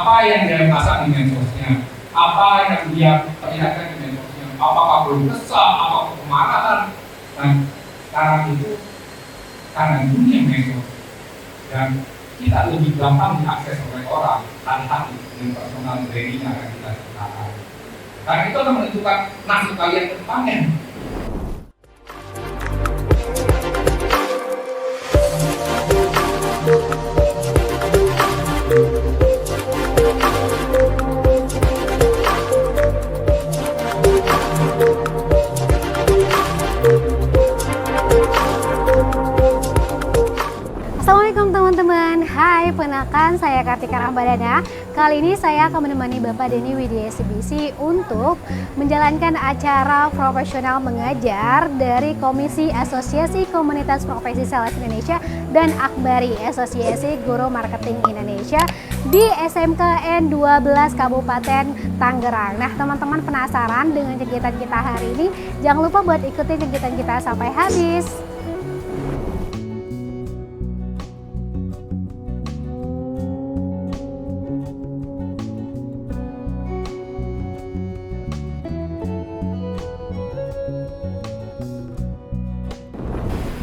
Apa yang dia masak di medsosnya, apa yang dia perlihatkan di medsosnya, apakah belum kesal, apakah kemarahan. Dan sekarang itu karena dunia medsos dan kita lebih gampang diakses oleh orang, hati-hati dengan personal branding yang akan kita ciptakan. Karena itu akan menentukan nasib kalian ke depannya. Assalamualaikum teman-teman, hai penakan, saya Kartika Rahmadana. Kali ini saya akan menemani Bapak Denny Widya SBC untuk menjalankan acara profesional mengajar dari Komisi Asosiasi Komunitas Profesi Sales Indonesia dan Akbari Asosiasi Guru Marketing Indonesia di SMKN 12 Kabupaten Tangerang. Nah teman-teman penasaran dengan kegiatan kita hari ini? Jangan lupa buat ikutin kegiatan kita sampai habis.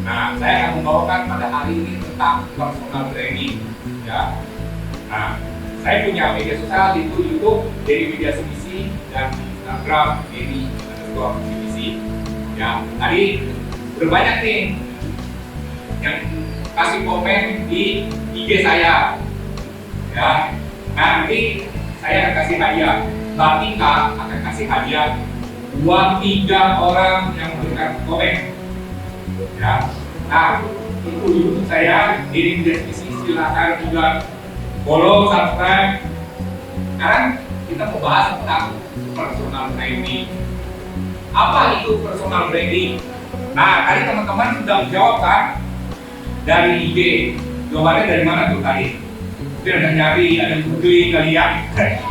Nah, saya akan membawakan pada hari ini tentang personal branding, ya. Nah, saya punya media sosial itu YouTube Denny Widya SBC dan Instagram Denny_SBC. Ya, tadi berbanyak nih yang kasih komen di IG saya, ya. Nanti saya akan kasih hadiah. Mbak Tika akan kasih hadiah buat 3 orang yang memberikan komen. Ya, nah itu YouTube saya di deskripsi, silakan juga follow, subscribe. Sekarang kita mau bahas tentang personal branding. Apa itu personal branding? Nah, tadi teman-teman sudah menjawab kan dari IG. Jawabannya dari mana tuh tadi? Mungkin ada nyari, ada googling kali ya.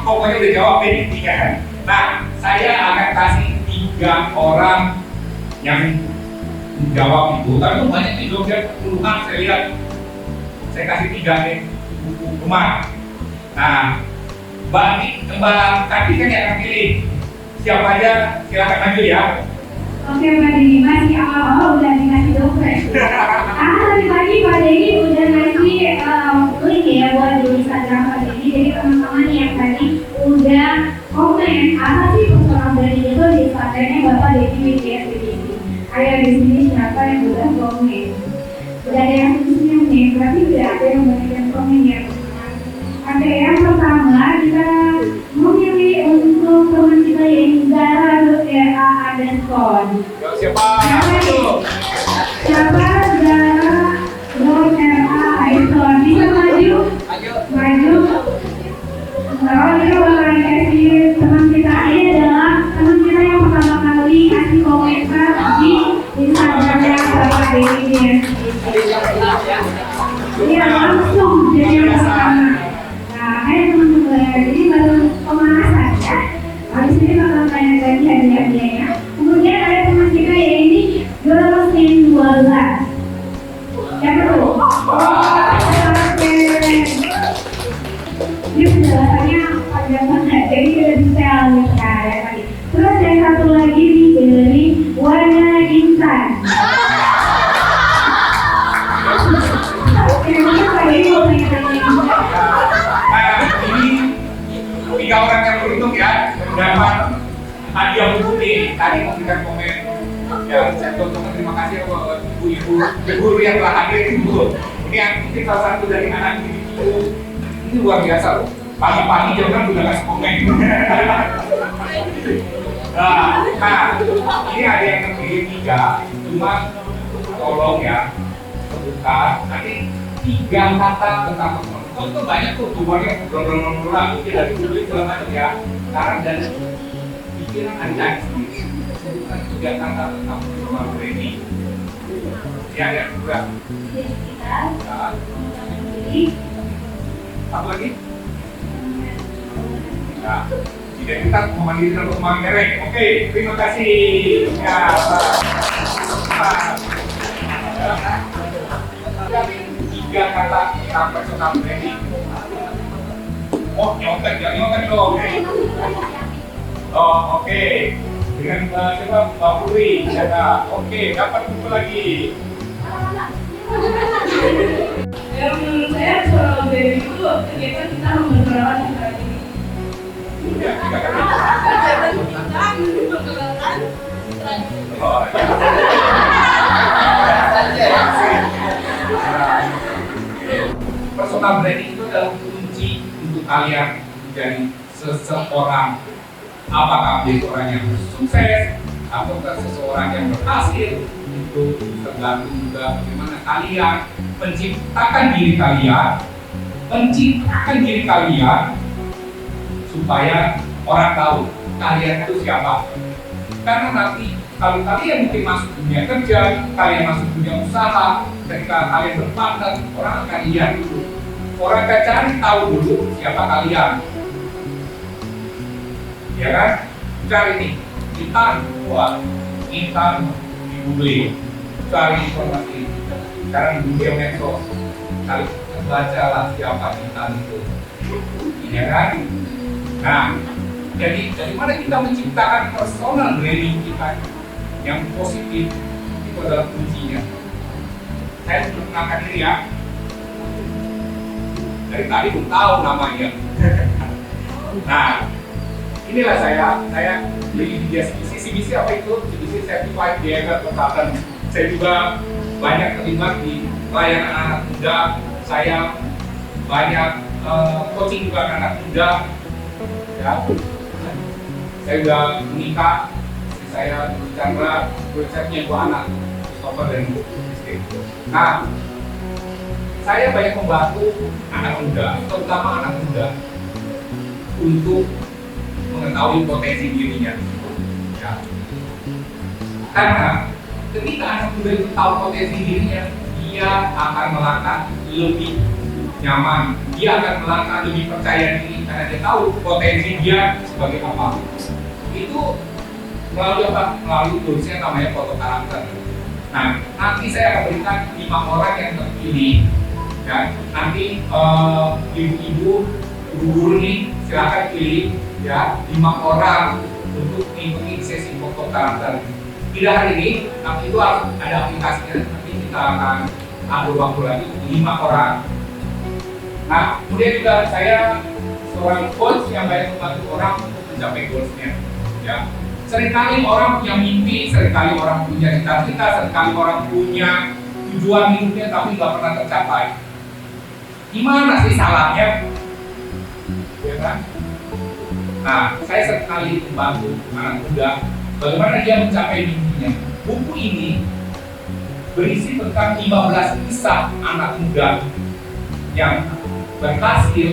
Pokoknya udah jawab ini 3. Nah, saya akan kasih 3 orang yang jawab itu, tapi banyak nih jawabnya puluhan saya lihat. Saya kasih 3 nih buku kemar. Nah, Mbak Kartika yang akan pilih siapa aja, silakan maju ya. Oke Mbak Denny, masih awal-awal udah dikasih dompet. Tadi pagi Pak Denny udah ngasih link ya buat di Instagram Pak Denny. Jadi teman-teman yang tadi udah komen apa sih personal branding itu di Instagramnya Bapak Denny Widya SBC. Ayo di sini siapa yang udah komen? Udah ada yang senyum nih, berarti udah ada yang banyak komen ya. Oke, yang pertama kita memilih untuk teman kita yang Zara _a__. Siapa? Siapa Zara _a__. Bisa maju? Maju. Kalau kita bakalan kasih teman kita ini adalah teman kita yang pertama kali kasih komentar di Instagramnya Bapak Denny. Iya langsung jadi yang pertama. Nah, teman-teman, jadi baru pemanasan ya. Habis ini bakal tanya lagi hadiah-hadiahnya. Kemudian ada teman kita yang ini Girls in 12. Siapa tuh? Ini penjelasannya panjang banget, jadi tidak bisa lihat ya tadi. Terus yang satu lagi nih dari Warna Intan. Ini 3 orang yang beruntung ya, dapat hadiah buku nih. Tadi memberikan komen. Ya, saya ucapkan terima kasih buat ibu-ibu guru yang telah hadir ibu. Ini yang mungkin salah satu dari anak ibu. Ini luar biasa loh. Pagi-pagi jam kan udah kasih komen. Nah, ini ada yang terpilih 3. Cuma tolong ya, sebutkan nanti 3 kata tentang personal. Itu banyak tuh tujuannya berulang-ulang mungkin dari dulu segala macam ya. Sekarang dari pikiran Anda sendiri sebutkan 3 kata tentang personal branding. Ya, juga. Satu lagi. Nah, identitas memandiri dan pemain merek. Oke, terima kasih. Ya, Tiga kata tentang personal branding. Oh, nyontek dong. Oh, oke. Dengan siapa? Mbak Puri, siapa? Oke, dapat buku lagi. Ya menurut saya soal baby itu kegiatan kita memperkenalkan kita ini. Ya, kita kan. Kegiatan kita memperkenalkan Oh, ya. Personal branding itu adalah kunci untuk kalian menjadi seseorang, apakah menjadi orang yang sukses atau seseorang yang berhasil. Itu tergantung juga bagaimana kalian menciptakan diri kalian supaya orang tahu kalian itu siapa. Karena nanti kalau kalian mungkin masuk dunia kerja, kalian masuk dunia usaha, ketika kalian berpartner, orang akan lihat dulu. Orang akan cari tahu dulu siapa kalian. Ya kan? Cari nih, Intan di Google, cari informasi. Sekarang di dunia medsos, kalian bacalah siapa Intan itu. Ya kan? Nah, jadi dari mana kita menciptakan personal branding kita yang positif itu adalah kuncinya. Saya sudah mengenalkan diri ya. Dari tadi belum tahu namanya. Nah, inilah saya di CBC apa itu? CBC Certified Behavior Consultant. Saya juga banyak terlibat di pelayanan anak muda. Saya banyak coaching juga anak muda. Ya, saya sudah menikah. Saya Chandra, saya punya 2 anak, Christopher dan istri. Nah, saya banyak membantu anak muda, terutama anak muda, untuk mengetahui potensi dirinya. Ya. Karena ketika anak muda itu tahu potensi dirinya, dia akan melangkah lebih nyaman, dia akan melangkah lebih percaya diri karena dia tahu potensi dia sebagai apa. Itu melalui apa? Melalui tulisnya namanya foto karakter. Nah, nanti saya akan berikan 5 orang yang terpilih. Ya, nanti ibu-ibu, guru nih silakan pilih ya 5 orang untuk mengikuti sesi foto karakter. Tidak hari ini, tapi itu harus ada aplikasinya. Nanti kita akan atur waktu lagi 5 orang. Nah, kemudian juga saya seorang coach yang banyak membantu orang untuk mencapai goalsnya. Ya. Seringkali orang punya mimpi, seringkali orang punya cita-cita, seringkali orang punya tujuan hidupnya tapi nggak pernah tercapai. Gimana sih salahnya? Ya kan? Nah, saya seringkali membantu anak muda bagaimana dia mencapai mimpinya. Buku ini berisi tentang 15 kisah anak muda yang berhasil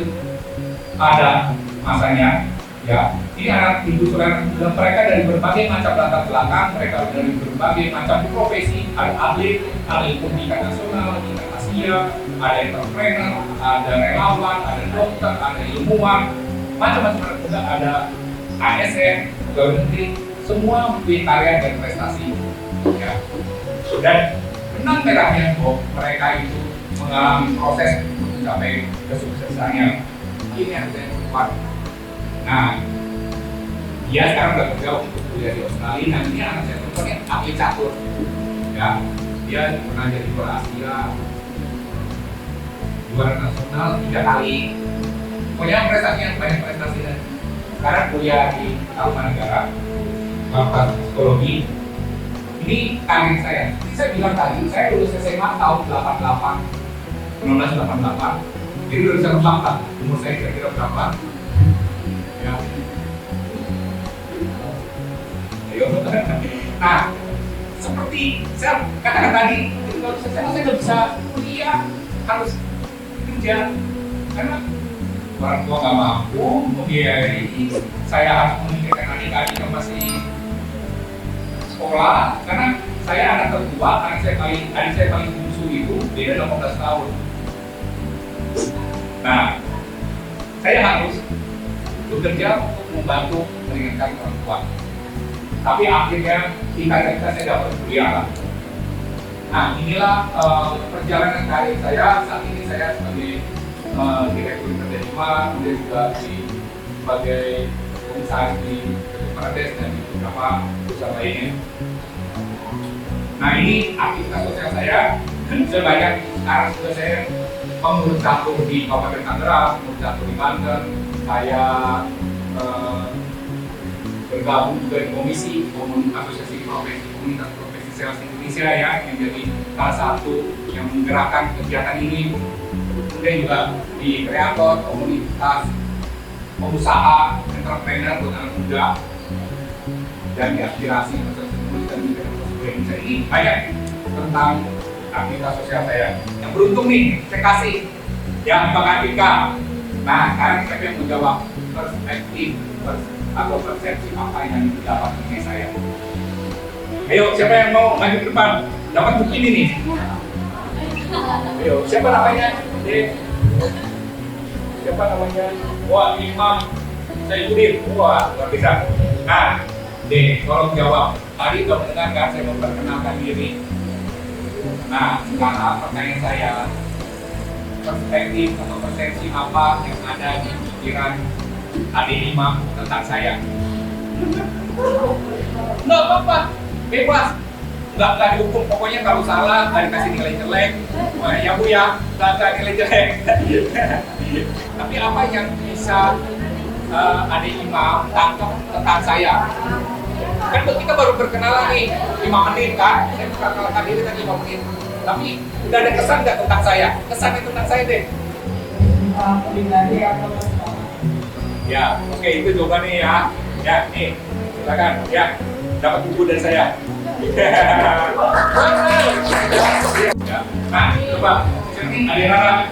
pada masanya. Ya, ini anak ibu saudara mereka dari berbagai macam latar belakang, mereka dari berbagai macam profesi, ada atlet, ada tingkat nasional, tingkat Asia, ada entrepreneur, ada relawan, ada dokter, ada ilmuwan, macam-macam anak muda, ada ASN, pegawai negeri, semua mempunyai karya dan prestasi. Ya. Dan benang merahnya bahwa mereka itu mengalami proses untuk mencapai kesuksesannya. Ini yang saya buat. Nah, dia sekarang udah kerja untuk kuliah di Australia. Nah, ini anak saya perempuan atlet catur. Ya, dia pernah jadi juara Asia, juara nasional 3 kali. Pokoknya prestasinya banyak prestasi dan sekarang kuliah di Tarumanegara, Fakultas Psikologi. Ini karir saya. Seperti saya bilang tadi, saya lulus SMA tahun 1988. Jadi udah bisa nebak lah umur saya kira-kira berapa. Ya. Ayo. Nah, seperti saya katakan tadi, kalau saya nggak bisa kuliah, harus kerja karena orang tua nggak mampu membiayai. Saya harus memikirkan adik-adik yang masih sekolah karena saya anak tertua, adik saya paling bungsu itu beda 18 tahun. Nah, saya harus bekerja untuk membantu meringankan orang tua. Tapi akhirnya cita-cita saya dapat kuliah lah. Nah, inilah perjalanan karir saya. Saat ini saya sebagai direktur kerja di Risma, kemudian juga di sebagai komisaris di Parades dan di beberapa perusahaan lainnya. Nah ini aktivitas sosial saya. Sebanyak sekarang juga saya pengurus catur di Kabupaten Tangerang, pengurus catur di Banten. Saya bergabung juga di komisi Asosiasi Profesi Komunitas Profesi Sales Indonesia ya, yang jadi salah satu yang menggerakkan kegiatan ini. Kemudian juga di kreator komunitas pengusaha entrepreneur buat anak muda dan di aspirasi komunitas Indonesia ini banyak tentang aktivitas sosial saya. Yang beruntung nih saya kasih yang Mbak Atika. Nah sekarang saya yang menjawab perspektif atau persepsi apa yang didapat dari saya. Ayo siapa yang mau maju ke depan dapat buku ini nih. Ayo siapa namanya? Siapa namanya? Wah, Imam Saifuddin. Wah, luar biasa. Nah, tolong jawab. Tadi sudah mendengarkan saya memperkenalkan diri. Nah, sekarang pertanyaan saya, perspektif atau persepsi apa yang ada di pikiran Adik Imam tentang saya? Nggak apa-apa, bebas. Nggak dihukum, pokoknya kalau salah nggak dikasih nilai jelek. Wah, ya Bu ya, nggak nilai jelek. Tapi apa yang bisa Adik Imam tangkap tentang saya? Kan kita baru berkenalan nih 5 menit kan? Saya perkenalkan diri tadi 5 menit. Tapi udah ada kesan nggak tentang saya? Kesannya tentang saya deh. Ya, oke itu jawabannya ya. Ya, nih, silakan. Ya, dapat buku dari saya. Ya. Nah, coba Adik Rara,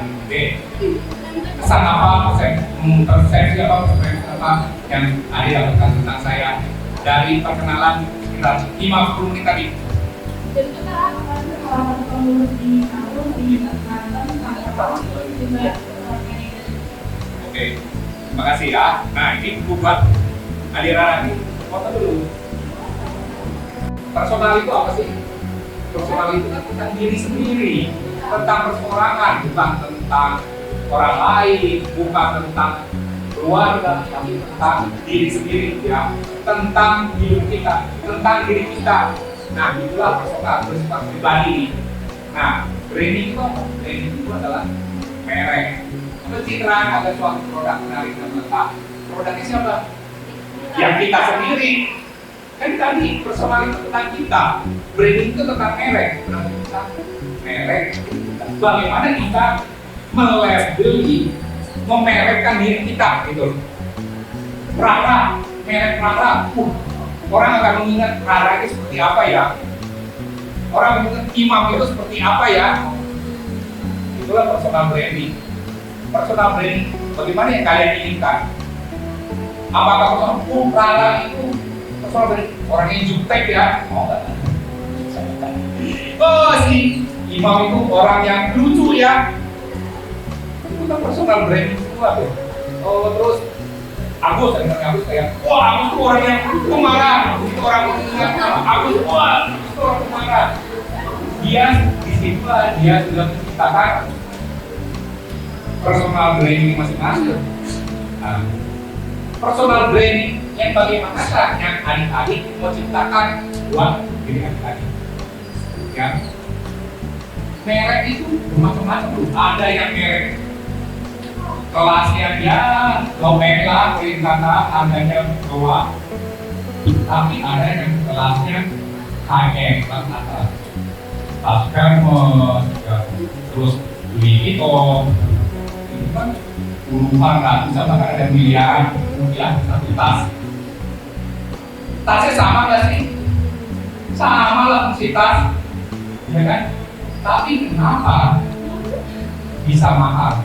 kesan apa, persepsi apa yang Adik lakukan tentang saya dari perkenalan sekitar 50 menit tadi. Oke, terima kasih ya. Nah, ini buku buat Adik Rara nih. Foto dulu. Personal itu apa sih? Personal itu kan tentang diri sendiri, tentang perseorangan, bukan tentang orang lain, bukan tentang keluarga, tapi tentang diri sendiri ya, tentang hidup kita, tentang diri kita. Nah, itulah personal, bersifat pribadi. Nah, branding itu apa? Branding itu adalah merek, pencitraan ada suatu produk menarik dan melekat. Produknya siapa? Yang kita sendiri. Kan tadi personal itu tentang kita, branding itu tentang merek. Merek. Bagaimana kita melabeli, memerekkan diri kita gitu. Rara, merek Rara. Orang akan mengingat Rara itu seperti apa ya? Orang mengingat Imam itu seperti apa ya? Itulah personal branding. Personal branding, bagaimana yang kalian inginkan? Apakah orang Rara itu personal branding? Orang yang jutek ya? Oh enggak. Oh si Imam itu orang yang lucu ya? Itu kan personal branding semua tuh. Oh terus Agus kayak, wah Agus itu orang yang pemarah. Itu orang mengingat Agus, wah Agus itu orang pemarah. Dia disitulah dia sudah menciptakan personal branding masing-masing. Nah, personal branding yang bagaimana yang adik-adik mau ciptakan buat diri adik-adik. Ya, merek itu macam-macam tuh. Ada yang merek kelasnya ya lobek lah, kata harganya bawah. Tapi ada yang kelasnya high-end, kelas atas. Tas Hermes, ya, terus Louis Vuitton, itu kan puluhan ratusan bahkan ada miliaran rupiah satu tas. Tasnya sama nggak sih? Sama lah si tas, ya kan? Tapi kenapa bisa mahal?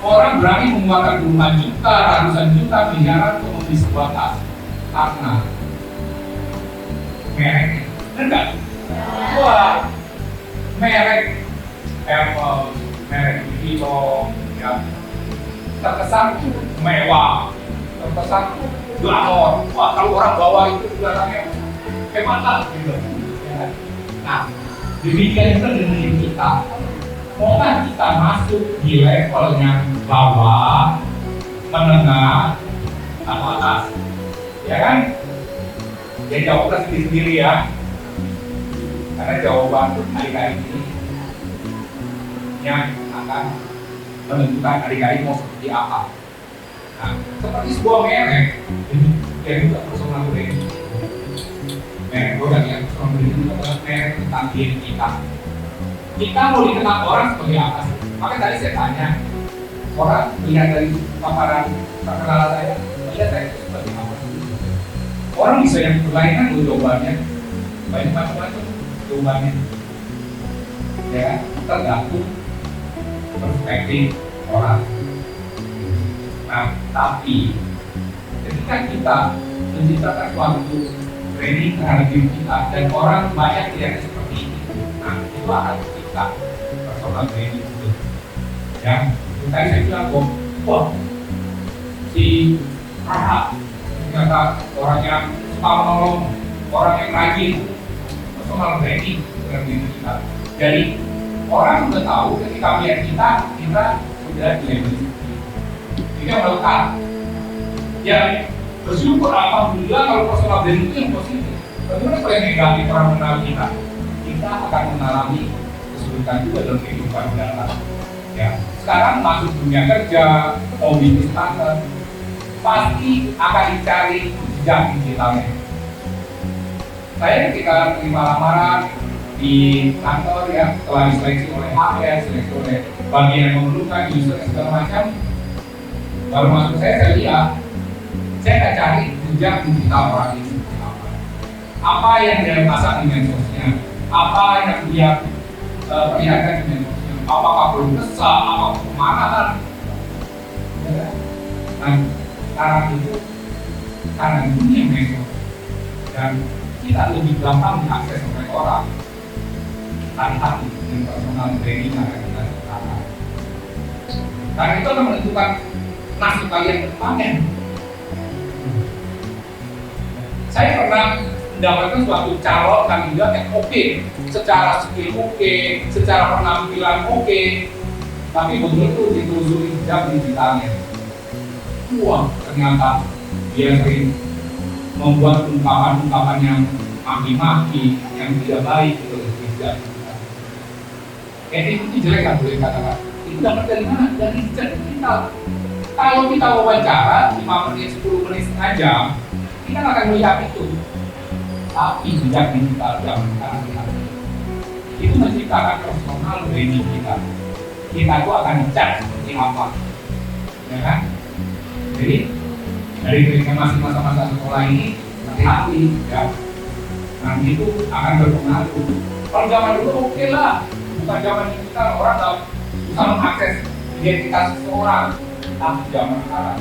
Orang berani mengeluarkan puluhan juta, ratusan juta, miliaran untuk membeli sebuah tas karena mereknya, enggak? Wah, merek Apple, merek Vuitton, ya terkesan mewah, terkesan glamor. Wah, kalau orang bawa itu kelihatannya hebat lah, gitu. Ya. Nah, demikian juga dengan kita. Mau kan kita masuk di level yang bawah, menengah, atau atas. Ya kan? Ya jawablah sendiri-sendiri ya. Karena jawaban adik-adik ini yang akan menentukan adik-adik mau seperti apa. Nah, seperti sebuah merek, yang juga personal branding. Merek produk yang personal branding itu adalah merek tentang diri kita. Kita mau dikenal orang seperti apa sih? Maka tadi saya tanya, orang melihat dari paparan perkenalan saya, melihat saya itu seperti apa? Orang bisa yang berlainan loh jawabannya, banyak macam-macam jawabannya. Ya, tergantung perspektif orang. Nah, tapi ketika kita menciptakan suatu training terhadap diri kita dan orang banyak tidak seperti ini, nah itu akan kita personal training itu. Ya, tadi saya bilang, wah, si Rahab ternyata orang yang suka menolong, orang yang rajin, personal training terhadap diri kita. Jadi orang sudah tahu ketika melihat kita sudah di level kita melakukan. Ya, bersyukur alhamdulillah kalau personal branding itu yang positif. Bagaimana kalau yang negatif orang mengenal kita akan mengalami kesulitan juga dalam kehidupan kita. Ya, sekarang masuk dunia kerja, mau bisnis partner, pasti akan dicari jejak digitalnya. Saya ketika terima lamaran di kantor ya, setelah diseleksi oleh HR, seleksi oleh bagian yang memerlukan user segala macam, baru masuk saya lihat, saya akan cari jejak digital orang ini apa yang dia pasang di medsosnya, apa yang dia perlihatkan di medsosnya, apakah belum kesal, apakah kemarahan. Dan sekarang itu karena dunia medsos dan kita lebih gampang diakses oleh orang. Hati-hati dengan personal branding yang akan kita ciptakan. Karena itu akan menentukan nasib kalian ke depannya. Saya pernah mendapatkan suatu calon kandidat yang oke, secara skill oke, secara penampilan oke, tapi begitu ditelusuri jejak digitalnya, wah ternyata dia sering membuat ungkapan-ungkapan yang maki-maki, yang tidak baik gitu jejak. Itu jelek kan boleh katakan. Itu dapat dari mana? Dari jejak digital. Kalau kita wawancara 5 menit, 10 menit, setengah jam, kita akan melihat itu. Tapi jejak digital zaman sekarang itu menciptakan personal branding kita. Kita itu akan dicap seperti apa, ya kan? Jadi dari ketika masih masa-masa sekolah ini hati-hati, ya. Nanti itu akan berpengaruh. Kalau zaman dulu oke lah, bukan zaman digital orang tahu bisa mengakses identitas seseorang. Tapi zaman sekarang,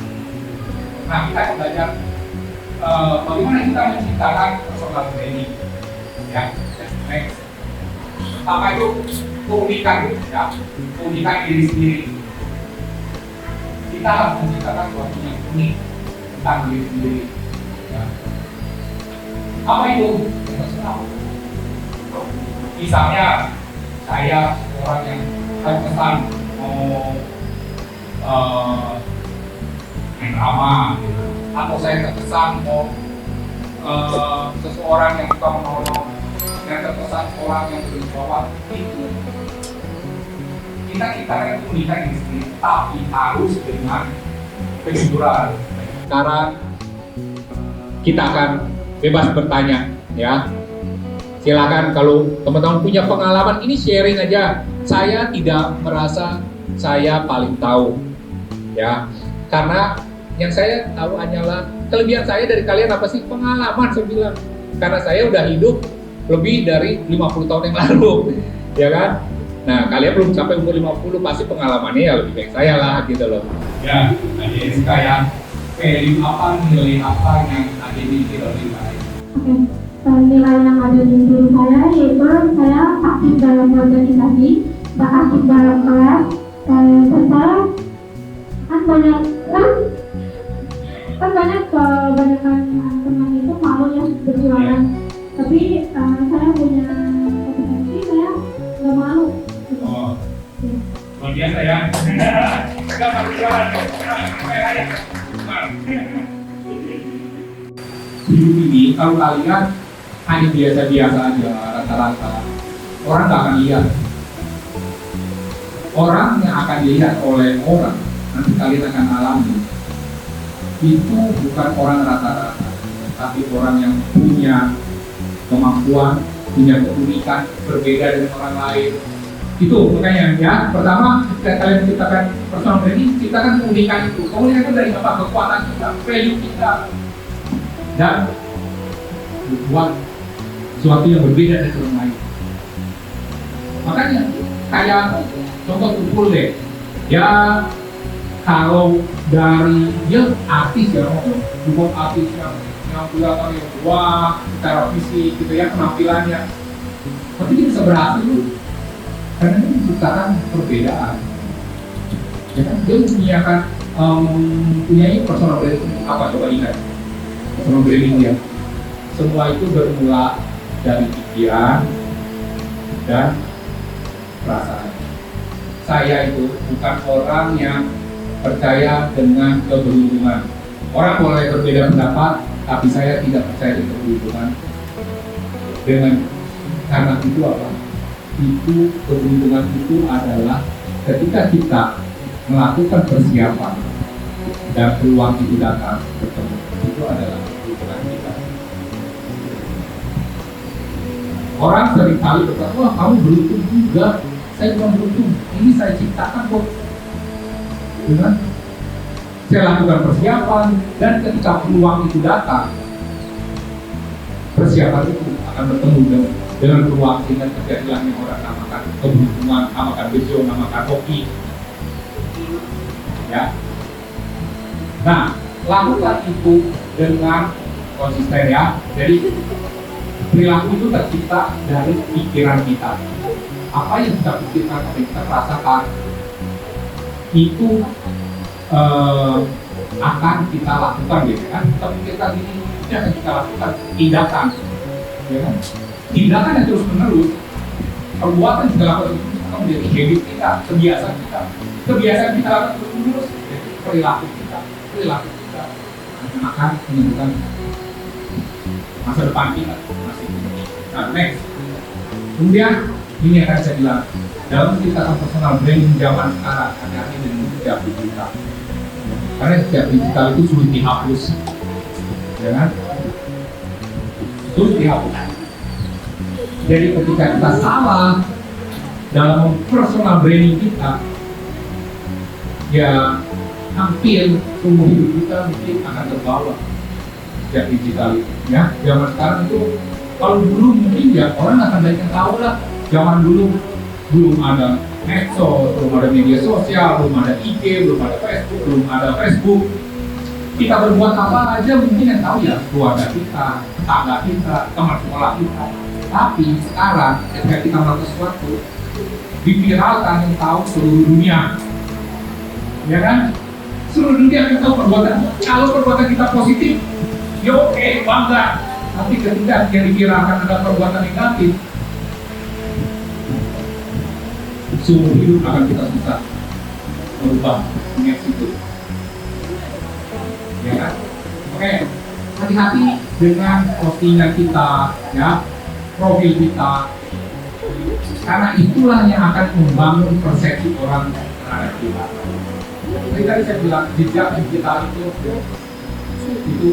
nah kita akan belajar bagaimana kita menciptakan personal branding, ya. Next, apa itu keunikan, ya, keunikan diri sendiri. Kita harus menciptakan sesuatu yang unik tentang diri sendiri. Ya. Apa itu? Misalnya saya orang yang terkesan mau yang ramah, gitu. Atau saya terkesan mau seseorang yang suka menolong, yang terkesan orang yang berwibawa, itu kita akan keunikan di sini, tapi harus dengan kejujuran. Sekarang kita akan bebas bertanya, ya. Silakan kalau teman-teman punya pengalaman ini sharing aja. Saya tidak merasa saya paling tahu, ya. Karena yang saya tahu hanyalah kelebihan saya dari kalian apa sih? Pengalaman saya bilang. Karena saya udah hidup lebih dari 50 tahun yang lalu, ya kan? Nah, kalian belum sampai umur 50, pasti pengalamannya ya lebih baik saya lah, gitu loh. Ya, jadi kayak value apa, nilai apa yang ada di diri saya. Nilai yang ada di diri saya yaitu saya aktif dalam organisasi, aktif dalam kelas, serta banyak kebanyakan teman itu malu ya berjualan, tapi saya punya kompetensi, saya nggak malu. Luar biasa ya. Enggak harus jalan. Hidup ini kalau kalian hanya biasa-biasa aja rata-rata, orang nggak akan lihat. Orang yang akan dilihat oleh orang, nanti kalian akan alami, itu bukan orang rata-rata, tapi orang yang punya kemampuan, punya keunikan, berbeda dengan orang lain. Itu makanya ya, pertama ketika kalian menciptakan personal branding, ciptakan keunikan itu. Keunikan itu dari apa? Kekuatan kita, value kita, dan membuat sesuatu yang berbeda dari orang lain. Makanya kayak contoh kumpul deh, ya kalau dari dia artis ya, bukan artis yang kelihatan yang wah secara fisik gitu ya penampilannya, tapi dia bisa berhasil karena dia menciptakan perbedaan. Ya kan dia punya personal branding apa coba ingat personal branding dia. Semua itu bermula dari pikiran dan perasaan. Saya itu bukan orang yang percaya dengan keberuntungan. Orang boleh berbeda pendapat, tapi saya tidak percaya dengan keberuntungan. Karena itu apa? Itu keberuntungan itu adalah ketika kita melakukan persiapan dan peluang itu datang bertemu. Itu adalah keberuntungan kita. Orang seringkali berkata, wah kamu beruntung juga. Saya bukan beruntung, ini saya ciptakan kok. Dengan saya lakukan persiapan dan ketika peluang itu datang, persiapan itu akan bertemu dengan peluang sehingga terjadilah yang orang namakan keberuntungan, namakan bejo, namakan hoki. Ya. Nah, lakukan itu dengan konsisten ya. Jadi perilaku itu tercipta dari pikiran kita. Apa yang kita pikirkan, apa yang kita rasakan, itu akan kita lakukan, gitu kan? Kita pikirkan ini akan kita lakukan tindakan, ya kan? Tindakan yang terus menerus, perbuatan kita lakukan itu akan menjadi habit kita, kebiasaan kita lakukan terus menerus, jadi perilaku kita akan menentukan masa depan kita masih. Nah, next, kemudian ini akan saya bilang dalam menciptakan personal branding zaman sekarang hati-hati dengan jejak digital, karena jejak digital itu sulit dihapus, ya kan? Sulit dihapus. Jadi ketika kita salah dalam personal branding kita, ya hampir seumur hidup kita mungkin akan terbawa jejak digital itu. Ya, zaman sekarang itu kalau dulu mungkin ya orang akan banyak yang tahu lah. Zaman dulu belum ada medsos, belum ada media sosial, belum ada IG, belum ada Facebook. Kita berbuat apa aja mungkin yang tahu ya keluarga kita, tetangga kita, teman sekolah kita. Tapi sekarang ketika kita melakukan sesuatu, diviralkan yang tahu seluruh dunia, ya kan? Seluruh dunia yang tahu perbuatan. Kalau perbuatan kita positif, ya oke, bangga. Tapi ketika yang diviralkan adalah perbuatan negatif, seumur hidup akan kita susah merubah niat itu, ya kan? Oke, hati-hati dengan postingan kita, ya, profil kita, karena itulah yang akan membangun persepsi orang terhadap kita. Jadi tadi saya bilang jejak digital itu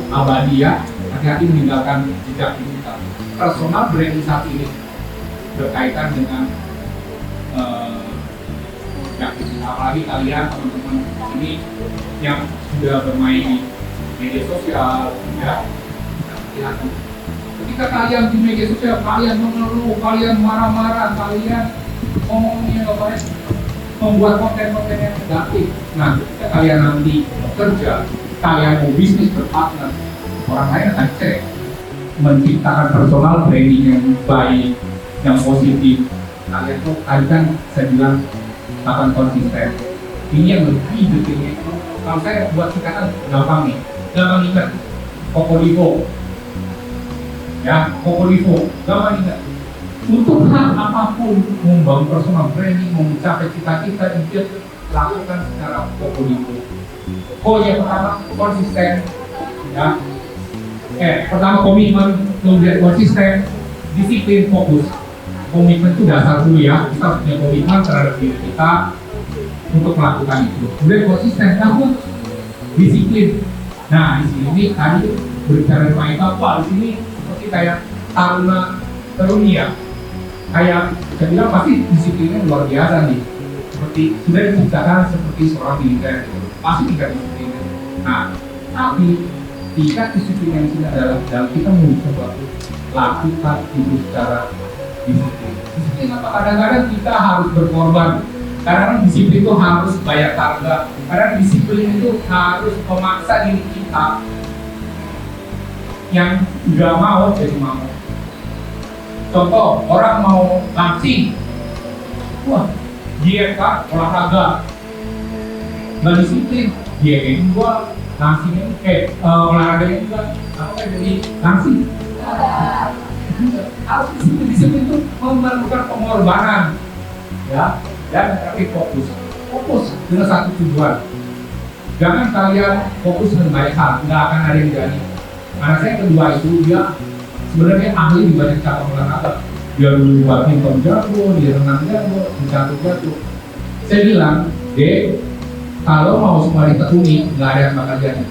abadi ya. Hati-hati meninggalkan jejak digital. Personal branding saat ini berkaitan dengan apalagi kalian teman-teman ini yang sudah bermain di media sosial, ya, hati-hati. Ketika kalian di media sosial, kalian mengeluh, kalian marah-marah, kalian ngomongnya nggak baik, membuat konten-konten yang negatif. Nah, ketika kalian nanti bekerja, kalian mau bisnis berpartner, orang lain akan cek menciptakan personal branding yang baik, yang positif. Kalian tuh tadi kan saya bilang akan konsisten. Ini yang lebih detailnya itu. Kalau saya buat singkatan gampang nih, gampang ingat Kokolivo, ya Kokolivo, gampang ingat. untuk hal apapun, membangun personal branding, mencapai cita-cita, itu lakukan secara kokoliko. Yang pertama konsisten, ya. Pertama komitmen, kemudian konsisten, disiplin, fokus. Komitmen itu dasar dulu ya. Kita harus punya komitmen terhadap diri kita untuk melakukan itu. Kemudian konsisten, namun disiplin. Nah, di sini tadi berbicara tentang itu apa? Di sini seperti kayak taruna teruni ya. Kayak saya bilang pasti disiplinnya luar biasa nih. Seperti sudah diciptakan seperti seorang militer, pasti tingkat disiplinnya. Nah, tapi tingkat disiplin yang sini adalah dalam kita mencoba lakukan itu secara disiplin. Disiplin apa? Kadang-kadang kita harus berkorban. Karena disiplin itu harus bayar harga. Karena disiplin itu harus memaksa diri kita yang nggak mau jadi mau. Contoh, orang mau langsing, wah, diet kan, olahraga, nggak disiplin, dietnya juga, langsingnya, olahraganya juga, apa jadi langsing? Harus disiplin itu memerlukan pengorbanan, ya, dan tapi fokus dengan satu tujuan. Jangan kalian fokus dengan banyak hal, nggak akan ada yang jadi. Karena saya kedua itu dia sebenarnya ahli di banyak cabang olahraga. Dia dulu badminton jago, dia renang jago, mencatur jago. Saya bilang, Dek, kalau mau semua ditekuni, nggak ada yang bakal jadi.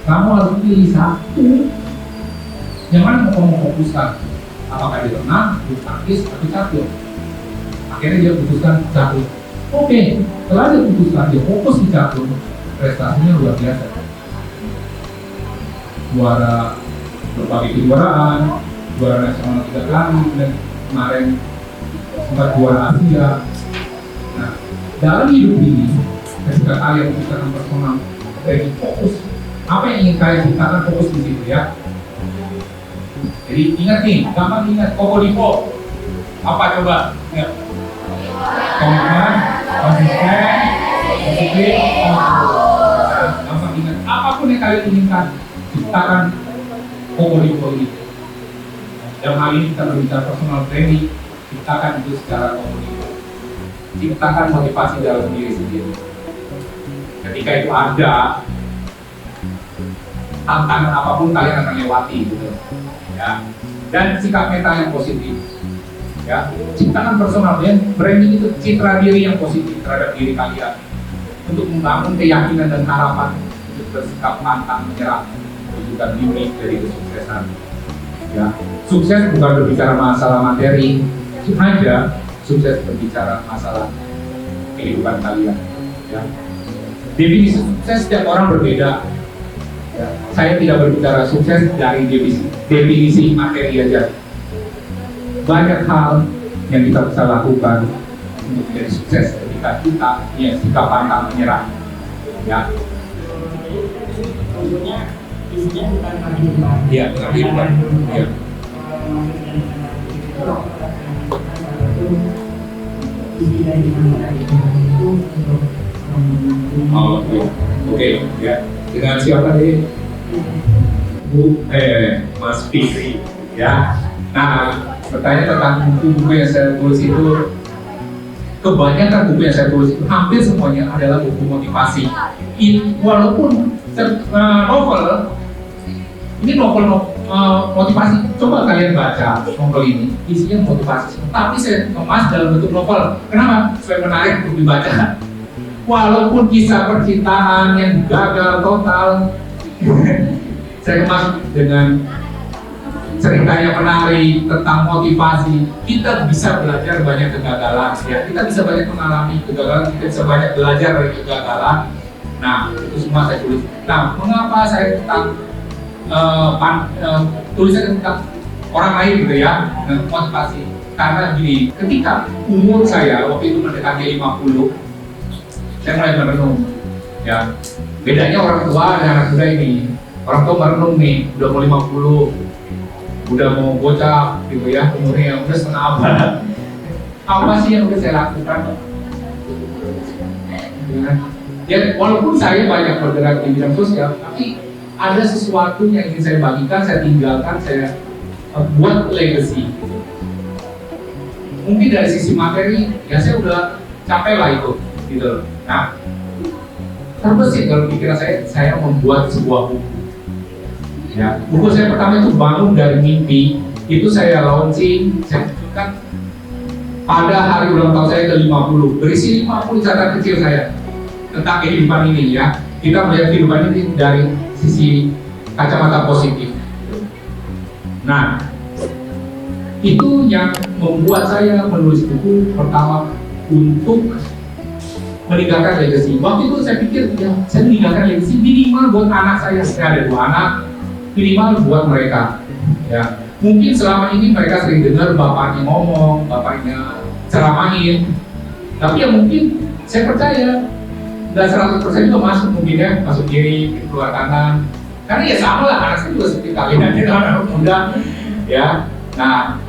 Kamu harus pilih satu. Yang mana mau kamu fokuskan? Apakah di renang, di tangkis, atau catur? Akhirnya dia putuskan catur. Oke, setelah dia putuskan, dia fokus di catur, prestasinya luar biasa. Juara berbagai kejuaraan, juara nasional 3 kali, dan kemarin sempat juara Asia. Nah, dalam hidup ini, ketika kalian menciptakan personal branding, fokus. Apa yang ingin kalian ciptakan, fokus di situ ya. Jadi ingat nih, gampang ingat, kokoliko. Apa coba? Ingat. Komitmen, konsisten, disiplin, gampang ingat. Apapun yang kalian inginkan, ciptakan kokoliko ini. Dalam hal ini kita berbicara personal branding, ciptakan itu secara kokoliko. Ciptakan motivasi dalam diri sendiri. Ketika itu ada, tantangan apapun kalian akan lewati gitu. Ya. Dan sikap mental yang positif. Ya. Ciptakan personal branding itu citra diri yang positif terhadap diri kalian untuk membangun keyakinan dan harapan untuk bersikap pantang menyerah, menunjukkan mimpi dari kesuksesan. Ya. Sukses bukan berbicara masalah materi, saja sukses berbicara masalah kehidupan kalian. Ya. Definisi sukses setiap orang berbeda. Ya. Saya tidak berbicara sukses dari definisi materi aja. Banyak hal yang kita bisa lakukan untuk menjadi sukses ketika kita ya sikap pantang menyerah. Ya. Iya, kehidupan. Ya. Oh, oke, ya. Dengan siapa nih? Mas Fikri, ya. Nah, bertanya tentang buku-buku yang saya tulis itu, kebanyakan buku yang saya tulis itu hampir semuanya adalah buku motivasi. Walaupun novel, ini novel motivasi. Coba kalian baca novel ini, isinya motivasi. Tapi saya kemas dalam bentuk novel. Kenapa? Supaya menarik untuk dibaca. Walaupun kisah percintaan yang gagal total, saya kemas dengan cerita yang menarik tentang motivasi. Kita bisa belajar banyak kegagalan, ya. Kita bisa banyak mengalami kegagalan, kita bisa banyak belajar dari kegagalan. Nah, itu semua saya tulis. Nah, mengapa saya tentang tulisan tentang orang lain gitu ya, dan motivasi? Karena gini, ketika umur saya waktu itu mendekati 50, saya mulai merenung, ya. Bedanya orang tua dan anak muda ini. Orang tua merenung nih, udah mau 50, udah mau bocah gitu ya, umurnya udah setengah abad. Apa sih yang udah saya lakukan? Ya, walaupun saya banyak bergerak di bidang sosial, tapi ada sesuatu yang ingin saya bagikan, saya tinggalkan, saya buat legacy. mungkin dari sisi materi ya saya udah capek lah itu gitu. Nah, terbesit dalam pikiran saya membuat sebuah buku. Ya, buku saya pertama itu Bangun dari Mimpi, itu saya launching, saya tunjukkan pada hari ulang tahun saya ke-50, berisi 50 catatan kecil saya tentang kehidupan ini ya. Kita melihat kehidupan ini dari sisi kacamata positif. Nah, itu yang membuat saya menulis buku pertama untuk meninggalkan legacy. Waktu itu saya pikir, ya saya meninggalkan legacy minimal buat anak saya ada 2 anak, minimal buat mereka. Ya, mungkin selama ini mereka sering dengar bapaknya ngomong, bapaknya ceramahin, tapi ya mungkin saya percaya nggak 100% itu masuk mungkin ya, masuk kiri, keluar kanan. Karena ya sama lah, anak saya juga seperti kalian aja, anak muda, ya. Nah,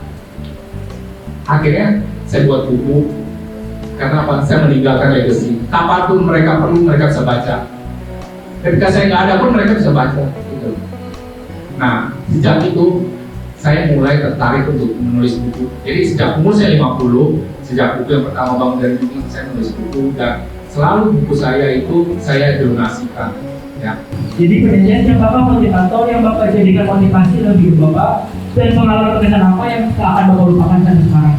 akhirnya saya buat buku. Karena apa? Saya meninggalkan legacy. Kapanpun mereka perlu, mereka bisa baca. Ketika saya nggak ada pun mereka bisa baca. Gitu. Nah, sejak itu saya mulai tertarik untuk menulis buku. Jadi sejak umur saya 50, sejak buku yang pertama Bangun dari Mimpi, saya menulis buku dan selalu buku saya itu saya donasikan. Ya. Jadi penelitian yang Bapak motivator yang Bapak jadikan motivasi dalam hidup Bapak dan pengalaman berkesan apa yang akan Bapak lupakan sampai sekarang?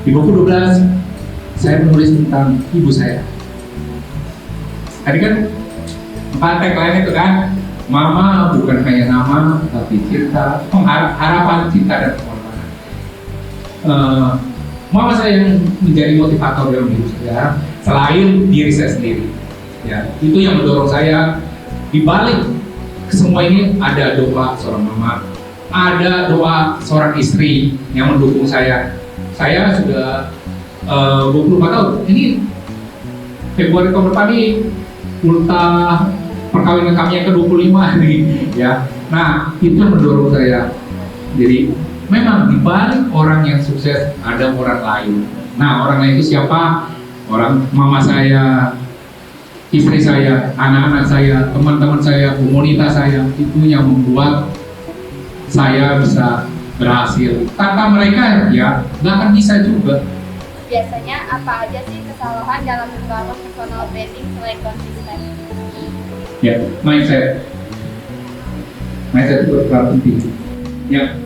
Di buku 12 saya menulis tentang ibu saya. Tadi kan tagline itu kan, Mama bukan hanya nama tapi cinta, harapan, cinta dan pengorbanan. Mama saya yang menjadi motivator dalam hidup saya selain diri saya sendiri. Ya, itu yang mendorong saya. Di balik semua ini ada doa seorang mama, ada doa seorang istri yang mendukung saya. Saya sudah 24 tahun. Ini Februari tahun depan ini ultah perkawinan kami yang ke-25 nih, ya. Nah, itu yang mendorong saya. Jadi memang di balik orang yang sukses ada orang lain. Nah, orang lain itu siapa? Orang mama saya, istri saya, anak-anak saya, teman-teman saya, komunitas saya, itu yang membuat saya bisa berhasil. Tanpa mereka ya nggak akan bisa juga. Biasanya apa aja sih kesalahan dalam membangun personal branding selain konsisten? Ya, mindset. Mindset itu berperan penting. Ya,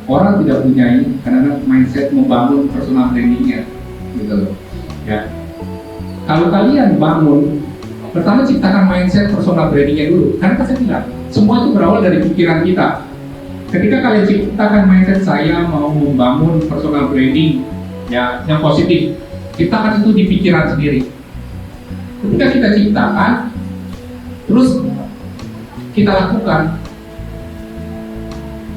orang tidak punya karena mindset membangun personal brandingnya, gitu loh. Ya, kalau kalian bangun, pertama ciptakan mindset personal brandingnya dulu. Karena saya bilang, semua itu berawal dari pikiran kita. Ketika kalian ciptakan mindset saya mau membangun personal branding, ya, yang positif, ciptakan itu di pikiran sendiri. Ketika kita ciptakan, terus kita lakukan.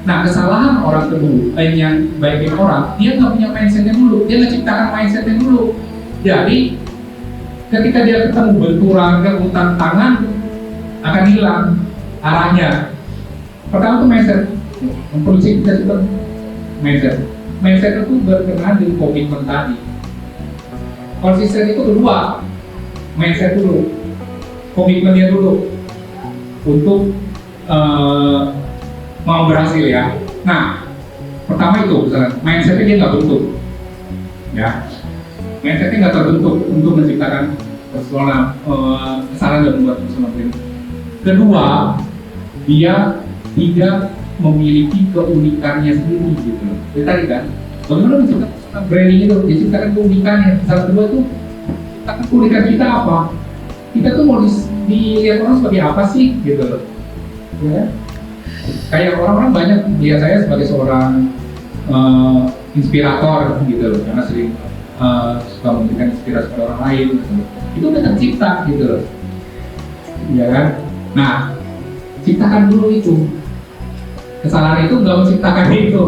Nah, kesalahan orang kedua, yang baikin orang, dia nggak punya mindsetnya dulu, dia nggak ciptakan mindsetnya dulu. Jadi ketika dia ketemu benturan, ketemu tantangan, akan hilang arahnya. Pertama itu mindset, memproduksi kita juga mindset. Mindset itu berkenaan dengan komitmen tadi. Konsisten itu kedua, mindset dulu, komitmennya dulu untuk mau berhasil ya. Nah, pertama itu, misalnya, mindsetnya dia nggak bentuk, ya. Mindsetnya nggak terbentuk untuk menciptakan personal kesalahan dan membuat personal branding. Kedua, dia tidak memiliki keunikannya sendiri gitu. Jadi tadi kan, bagaimana menciptakan personal branding itu? Dia ciptakan keunikannya. Salah kedua itu, ciptakan keunikan kita apa? Kita tuh mau dilihat orang sebagai apa sih gitu loh. Ya. Kayak orang-orang banyak melihat saya sebagai seorang inspirator gitu loh, karena sering suka memberikan inspirasi pada orang lain gitu. Itu udah tercipta gitu loh, ya kan? Nah, ciptakan dulu itu. Kesalahan itu nggak menciptakan itu,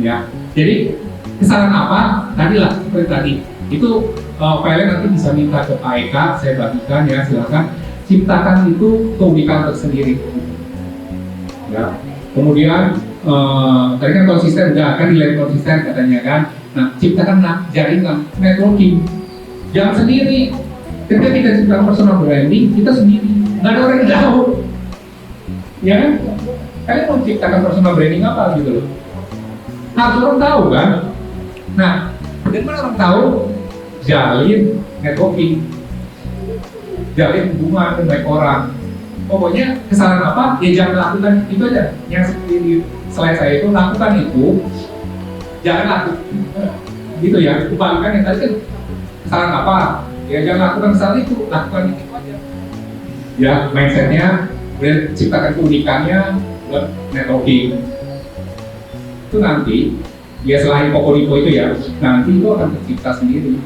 ya. Jadi kesalahan apa? Tadi lah seperti tadi. Itu filenya nanti bisa minta ke Pak Eka, saya bagikan ya, silakan. Ciptakan itu keunikan tersendiri. Ya. Kemudian tadi kan konsisten, kan nilai konsisten katanya kan. Nah, ciptakan jaringan networking. Jangan sendiri. Ketika kita ciptakan personal branding, kita sendiri. Nggak ada orang yang tahu. Ya kan? Kalian mau ciptakan personal branding apa gitu loh? Harus orang tahu kan? Nah, dan mana orang tahu jalin networking, jalin hubungan dengan banyak orang. Pokoknya kesalahan apa, ya jangan lakukan itu aja. Yang seperti di slide saya itu, lakukan itu, jangan lakukan. Gitu ya, kembalikan yang tadi kan kesalahan apa, ya jangan lakukan kesalahan itu, lakukan itu aja. Ya, mindsetnya, kemudian ciptakan keunikannya buat networking. Itu nanti, ya selain Kokoriko itu ya, nanti itu akan tercipta sendiri.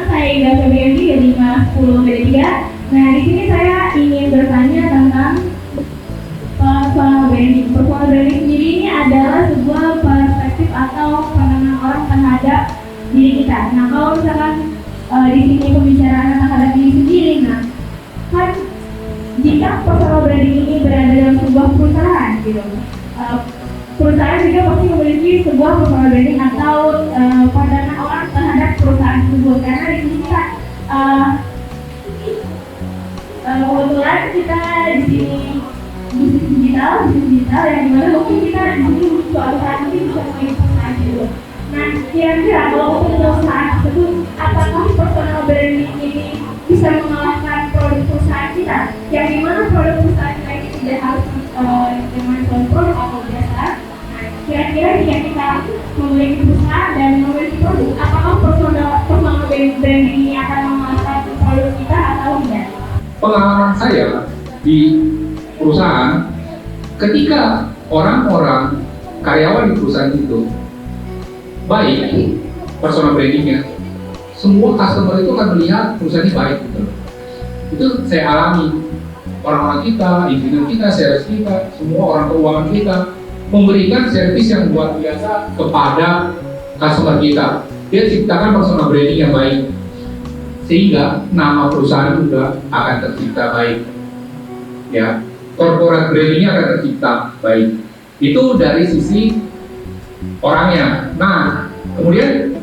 Saya Ida Febrianti dari kelas 10 B3. Nah, di sini saya ingin bertanya tentang personal branding. Personal branding sendiri ini adalah sebuah perspektif atau pandangan orang terhadap diri kita. Nah, kalau misalkan di sini pembicaraan terhadap diri sendiri, nah kan jika personal branding ini berada dalam sebuah perusahaan, gitu, perusahaan juga pasti memiliki sebuah personal branding atau pandangan orang terhadap perusahaan tersebut. Karena di sini kan kebetulan kita di sini bisnis digital yang dimana mungkin kita di sini suatu saat ini bisa memiliki perusahaan itu. Nah, kira-kira kalau untuk perusahaan tersebut, apakah personal branding ini bisa mengalahkan produk perusahaan kita? Yang dimana produk perusahaan kita ini tidak harus dengan produk atau jasa. Nah, kira-kira jika kita memiliki perusahaan dan memiliki produk, apakah personal branding ini akan mengalahkan produk kita atau tidak? Pengalaman saya di perusahaan, ketika orang-orang karyawan di perusahaan itu baik personal brandingnya, semua customer itu akan melihat perusahaan ini baik gitu. Itu saya alami. Orang-orang kita, engineer kita, sales kita, semua orang keuangan kita memberikan servis yang luar biasa kepada customer kita. Dia ciptakan personal branding yang baik, sehingga nama perusahaan juga akan tercipta baik. Ya, corporate brandingnya akan tercipta baik. Itu dari sisi orangnya. Nah, kemudian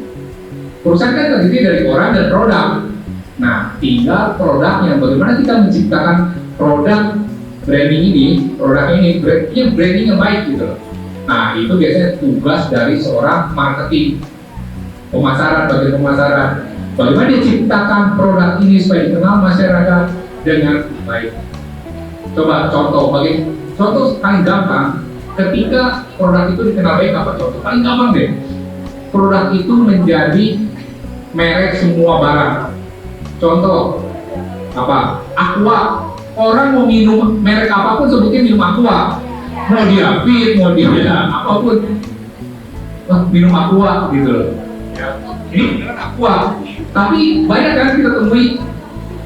perusahaan kan terdiri dari orang dan produk. Nah, tinggal produknya. Bagaimana kita menciptakan produk branding ini, produk ini, branding yang baik gitu. Nah, itu biasanya tugas dari seorang marketing, pemasaran, bagian pemasaran. Bagaimana dia ciptakan produk ini supaya dikenal masyarakat dengan baik. Coba contoh paling gampang, ketika produk itu dikenal baik, apa contoh paling gampang deh? Produk itu menjadi merek semua barang. Contoh apa? Aqua. Orang mau minum merek apapun sebutnya minum Aqua. Mau dia Fit, mau dia apapun, minum Aqua gitu loh. Ya. Ini beneran Aqua. Tapi banyak kan kita temui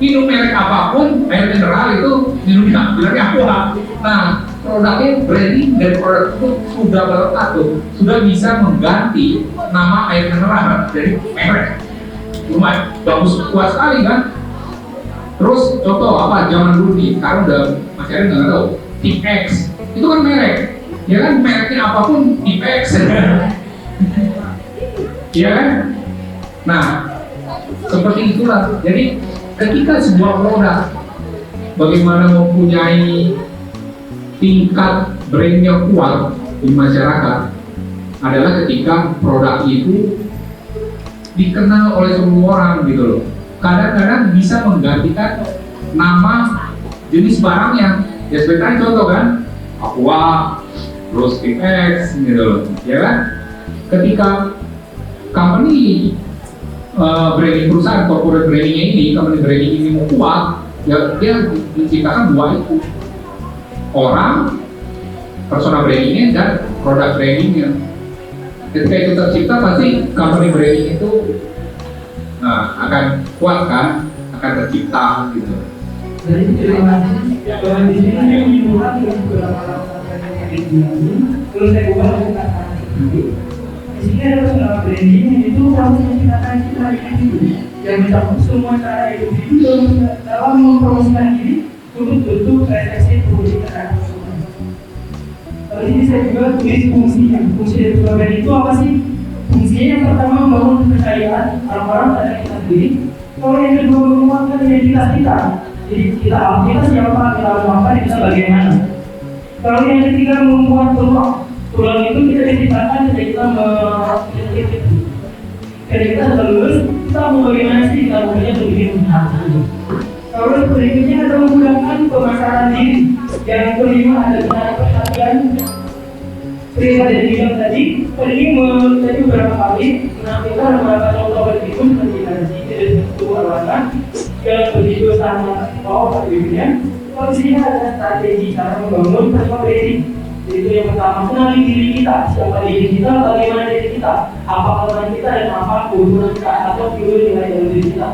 minum merek apapun, air mineral itu minumnya Aqua. Nah, produknya branding dan produk itu sudah berkatu, sudah bisa mengganti nama air mineral dari merek. Lumayan bagus, kuat sekali kan. Terus contoh apa, zaman dulu nih, sekarang udah masyarakat nggak tahu, Tipex itu kan merek, ya kan, mereknya apapun Tipex. Ya kan? Nah, seperti itulah. Jadi ketika sebuah produk bagaimana mempunyai tingkat brandnya kuat di masyarakat adalah ketika produk itu dikenal oleh semua orang gitu loh. Kadang-kadang bisa menggantikan nama jenis barangnya. Ya sebenarnya contoh kan, Aqua, terus Tipex gitu loh, ya kan? Ketika company branding perusahaan, corporate brandingnya ini, company branding ini mau kuat, ya dia menciptakan dua itu, orang, personal brandingnya dan product brandingnya. Ketika itu tercipta, pasti company branding itu akan kuat kan, akan tercipta gitu. Jadi terima kasih. Di sini saya menyuruhkan dengan beberapa branding ini. Kalau saya ubah kata ini, di sini ada personal branding itu harus menciptakan citra individu yang mencakup semua cara individu dalam mempromosikan diri untuk bentuk refleksi publik terhadap konsumen. Kalau ini saya juga tulis fungsinya. Fungsi dari personal branding itu apa sih? Fungsinya yang pertama membangun kepercayaan orang-orang terhadap kita sendiri. Kalau yang kedua menguatkan identitas kita. Jadi kita siapa, kita mau apa, kita bagaimana. Kalau yang ketiga membuat peluang pulang itu kita diceritakan ketika kita meneliti itu. Ketika kita sudah lulus, kita mau bagaimana sih kita punya begini. Terus berikutnya ada menggunakan pemasaran diri. Yang kelima ada cara perhatian. Seperti pada bidang tadi tadi beberapa kali menampilkan beberapa contoh berikut seperti energi, itu warna yang begitu sama bawah atributnya. Kalau di sini ada strategi cara membangun personal branding. Yaitu yang pertama, kenali diri kita, siapa diri kita, bagaimana diri kita, apa kelemahan kita dan apa keunggulan kita atau nilai dari diri kita.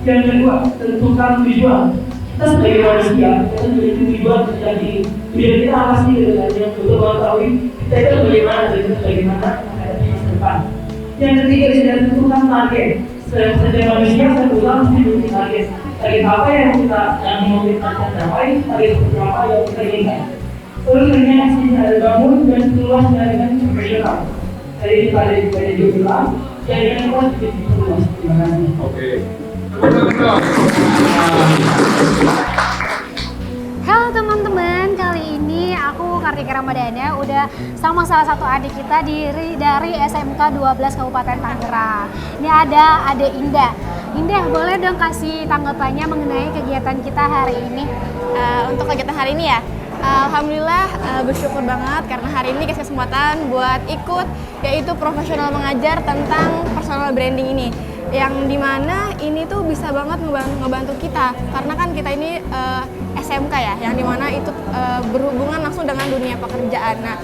Yang kedua, tentukan tujuan. Kita sebagai manusia, kita memiliki tujuan terjadi. Tujuan kita apa sih sebenarnya untuk mengetahui kita itu bagaimana dan kita bagaimana menghadapi masa depan. Yang ketiga, sudah tentukan target. Sebagai manusia, saya ulang memiliki target. Target apa yang mau kita capai, target apa yang kita inginkan. Terus kemudian ada bangun dan keluar jaringan profesional. Tadi pada juga bilang, jaringan kuat jadi luas. Terima kasih. Oke. Betul. Halo teman-teman, kali ini aku Kartika Ramadhana udah sama salah satu adik kita dari SMK 12 Kabupaten Tangerang. Ini ada Ade Indah. Indah, boleh dong kasih tanggapannya mengenai kegiatan kita hari ini? Untuk kegiatan hari ini ya, alhamdulillah bersyukur banget karena hari ini kasih kesempatan buat ikut yaitu profesional mengajar tentang personal branding ini. Yang dimana ini tuh bisa banget ngebantu kita karena kan kita ini SMK ya, yang dimana itu berhubungan langsung dengan dunia pekerjaan. Nah,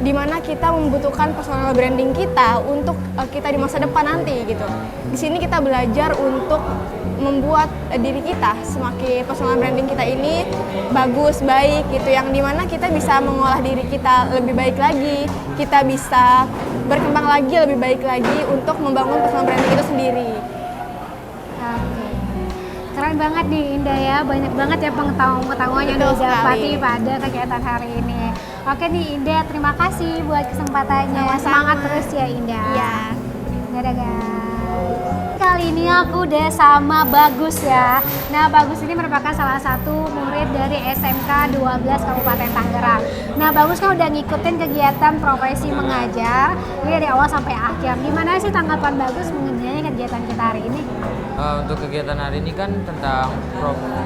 dimana kita membutuhkan personal branding kita untuk kita di masa depan nanti gitu. Di sini kita belajar untuk membuat diri kita semakin personal branding kita ini bagus, baik gitu, yang dimana kita bisa mengolah diri kita lebih baik lagi, kita bisa berkembang lagi lebih baik lagi untuk membangun personal branding itu sendiri. Oke. Keren banget nih Indah ya, banyak banget ya pengetahuan yang Betul didapati sekali. pada kegiatan hari ini. Oke nih Indah, terima kasih buat kesempatannya. Sama-sama. Semangat terus ya Indah. Iya. Dadah guys. Kali ini aku udah sama Bagus ya. Nah, Bagus ini merupakan salah satu murid dari SMK 12 Kabupaten Tangerang. Nah, Bagus kan udah ngikutin kegiatan profesi mengajar ini dari awal sampai akhir. Gimana sih tanggapan Bagus mengenai kegiatan kita hari ini? Untuk kegiatan hari ini kan tentang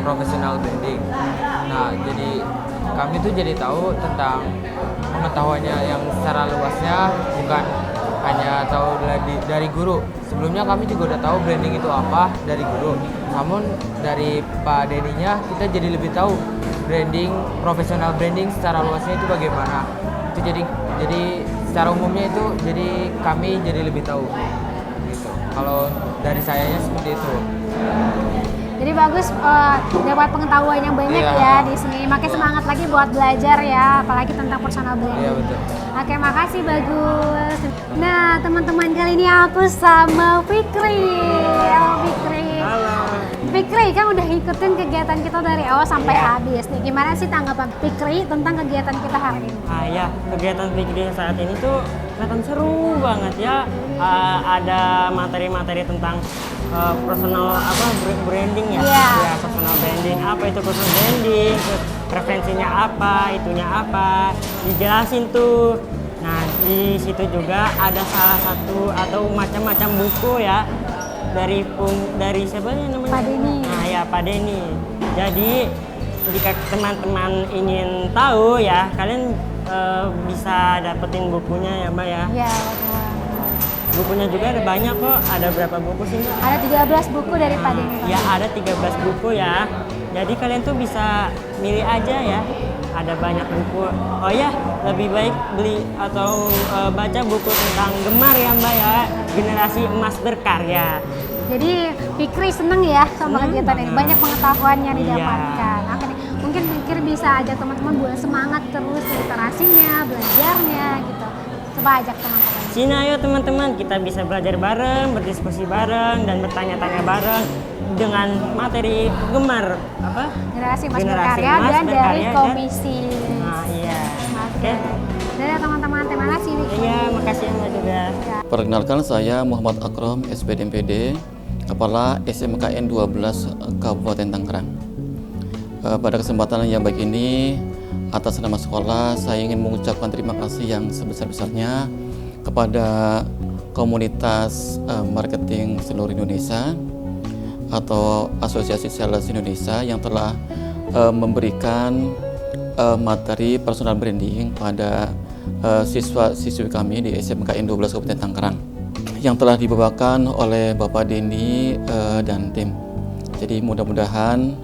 professional branding. Nah, jadi kami tuh jadi tahu tentang pengetahuannya yang secara luasnya, bukan hanya tahu dari guru. Sebelumnya kami juga udah tahu branding itu apa dari guru. Namun dari Pak Deninya kita jadi lebih tahu branding, professional branding secara luasnya itu bagaimana. Itu jadi secara umumnya itu jadi kami jadi lebih tahu. Gitu. Kalau dari sayanya seperti itu. Jadi Bagus dapat pengetahuan yang banyak Iya. ya di sini. Makin semangat lagi buat belajar ya, apalagi tentang personal branding. Iya, betul. Oke, makasih Bagus. Nah, teman-teman, kali ini aku sama Fikri. Halo Fikri. Halo. Fikri kan udah ngikutin kegiatan kita dari awal sampai habis nih. Gimana sih tanggapan Fikri tentang kegiatan kita hari ini? Ya, kegiatan Fikri saat ini tuh kelihatan seru banget ya. Ada materi-materi tentang personal branding ya. Iya. Ya, personal branding. Apa itu personal branding? Terus referensinya apa, itunya apa, dijelasin tuh. Nah, di situ juga ada salah satu atau macam-macam buku ya dari siapa nih namanya? Pak Deni. Nah, ya Pak Deni. Jadi jika teman-teman ingin tahu ya, kalian bisa dapetin bukunya ya Mbak ya. Iya, betul. Bukunya juga ada banyak kok. Ada berapa buku sih Mbak? Ada 13 buku dari Pak Deni. Ya ada 13 buku ya. Jadi kalian tuh bisa milih aja ya. Ada banyak buku. Oh ya, lebih baik beli atau baca buku tentang Gemar ya Mbak ya. Generasi Emas Berkarya. Jadi Fikri seneng ya sama Seneng kegiatan ini. banget. Banyak pengetahuan yang Iya. didapatkan. Oke nih, mungkin Fikri bisa ajak teman-teman buat semangat terus literasinya, belajarnya gitu. Coba ajak teman-teman. Sini ayo teman-teman, kita bisa belajar bareng, berdiskusi bareng, dan bertanya-tanya bareng dengan materi Gemar apa? Generasi Mas Generasi Berkarya Emas dan dari Berkarya dan- komisi. Nah iya. Oke. Dadah teman-teman, terima kasih. Iya, makasih Mbak juga. Perkenalkan saya Muhammad Akram, SPD MPD, Kepala SMKN 12 Kabupaten Tangerang. Pada kesempatan yang baik ini, atas nama sekolah saya ingin mengucapkan terima kasih yang sebesar-besarnya kepada komunitas marketing seluruh Indonesia atau Asosiasi Sales Indonesia yang telah memberikan materi personal branding pada siswa-siswi kami di SMKN 12 Kabupaten Tangerang yang telah dibawakan oleh Bapak Denny dan tim. Jadi mudah-mudahan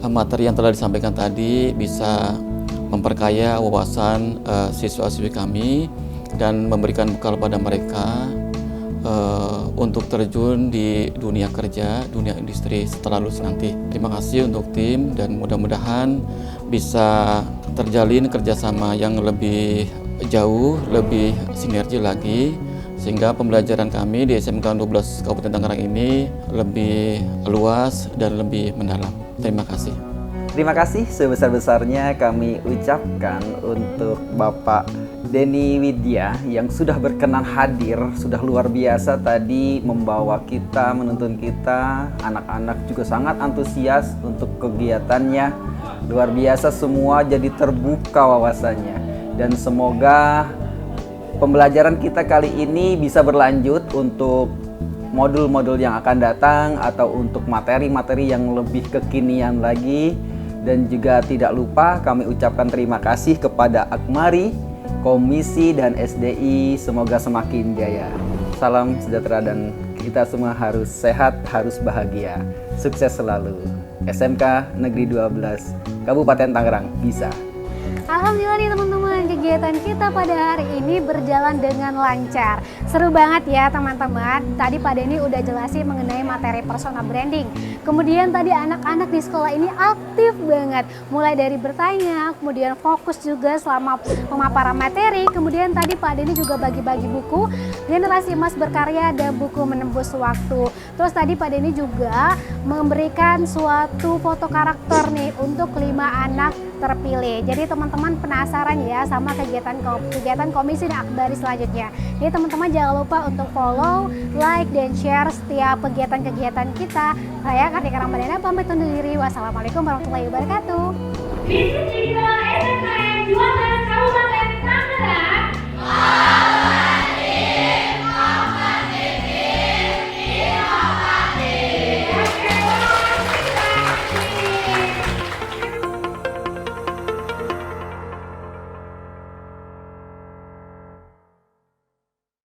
materi yang telah disampaikan tadi bisa memperkaya wawasan siswa-siswi kami dan memberikan bekal pada mereka untuk terjun di dunia kerja, dunia industri setelah lulus nanti. Terima kasih untuk tim dan mudah-mudahan bisa terjalin kerjasama yang lebih jauh, lebih sinergi lagi sehingga pembelajaran kami di SMK 12 Kabupaten Tangerang ini lebih luas dan lebih mendalam. Terima kasih. Terima kasih sebesar-besarnya kami ucapkan untuk Bapak Denny Widya yang sudah berkenan hadir, sudah luar biasa tadi membawa kita, menuntun kita, anak-anak juga sangat antusias untuk kegiatannya. Luar biasa semua jadi terbuka wawasannya dan semoga pembelajaran kita kali ini bisa berlanjut untuk modul-modul yang akan datang atau untuk materi-materi yang lebih kekinian lagi. Dan juga tidak lupa kami ucapkan terima kasih kepada Akmari, Komisi dan SDI, semoga semakin jaya. Salam sejahtera dan kita semua harus sehat, harus bahagia. Sukses selalu. SMK Negeri 12 Kabupaten Tangerang bisa. Alhamdulillah nih teman-teman, kegiatan kita pada hari ini berjalan dengan lancar. Seru banget ya teman-teman. Tadi Pak Denny udah jelasin mengenai materi personal branding. Kemudian tadi anak-anak di sekolah ini aktif banget. Mulai dari bertanya, kemudian fokus juga selama pemaparan materi. Kemudian tadi Pak Denny juga bagi-bagi buku Generasi Emas Berkarya dan buku Menembus Waktu. Terus tadi Pak Denny juga memberikan suatu foto karakter nih untuk 5 anak terpilih. Jadi teman-teman penasaran ya sama kegiatan komisi dan akbari selanjutnya. Jadi teman-teman jangan lupa untuk follow, like, dan share setiap kegiatan-kegiatan kita. Saya Kartika Ramadhana pamit undur diri. Wassalamualaikum warahmatullahi wabarakatuh. Bisnis Digital SMKN 12 Kabupaten